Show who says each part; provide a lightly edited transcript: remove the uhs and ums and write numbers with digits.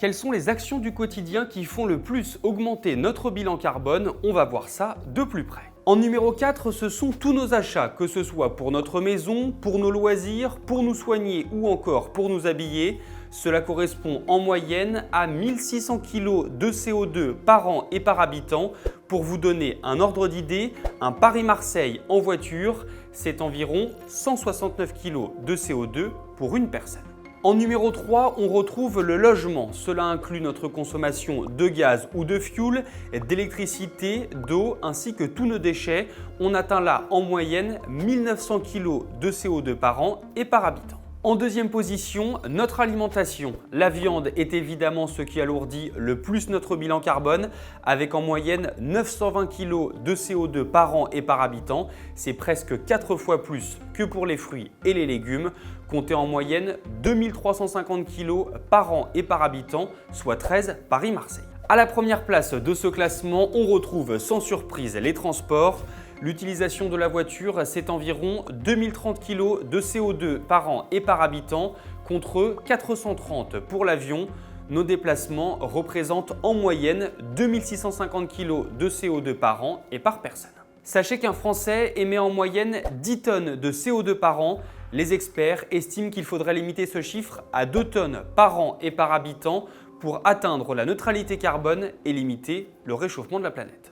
Speaker 1: Quelles sont les actions du quotidien qui font le plus augmenter notre bilan carbone? On va voir ça de plus près. En numéro 4, ce sont tous nos achats, que ce soit pour notre maison, pour nos loisirs, pour nous soigner ou encore pour nous habiller. Cela correspond en moyenne à 1600 kg de CO2 par an et par habitant. Pour vous donner un ordre d'idée, un Paris-Marseille en voiture, c'est environ 169 kg de CO2 pour une personne. En numéro 3, on retrouve le logement. Cela inclut notre consommation de gaz ou de fioul, d'électricité, d'eau ainsi que tous nos déchets. On atteint là en moyenne 1900 kg de CO2 par an et par habitant. En deuxième position, notre alimentation. La viande est évidemment ce qui alourdit le plus notre bilan carbone, avec en moyenne 920 kg de CO2 par an et par habitant. C'est presque 4 fois plus que pour les fruits et les légumes. Comptez en moyenne 2350 kg par an et par habitant, soit 13 Paris-Marseille. À la première place de ce classement, on retrouve sans surprise les transports. L'utilisation de la voiture, c'est environ 2030 kg de CO2 par an et par habitant contre 430 pour l'avion. Nos déplacements représentent en moyenne 2650 kg de CO2 par an et par personne. Sachez qu'un Français émet en moyenne 10 tonnes de CO2 par an. Les experts estiment qu'il faudrait limiter ce chiffre à 2 tonnes par an et par habitant pour atteindre la neutralité carbone et limiter le réchauffement de la planète.